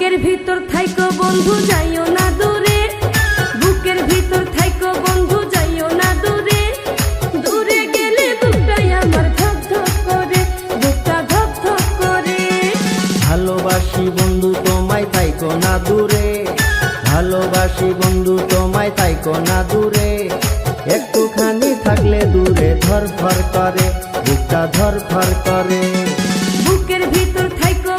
বুকের ভিতর থাইকো বন্ধু যাইও না দূরে, বুকের ভিতর থাইকো বন্ধু যাইও না দূরে, দূরে গেলে বুকটাই আমার ধক ধক করে, বুকটা ধক ধক করে। ভালোবাসি বন্ধু তোমায় থাইকো না দূরে, ভালোবাসি বন্ধু তোমায় থাইকো না দূরে, একটুখানি থাকলে দূরে ধরফর করে, বুকটা ধরফর করে। বুকের ভিতর থাইকো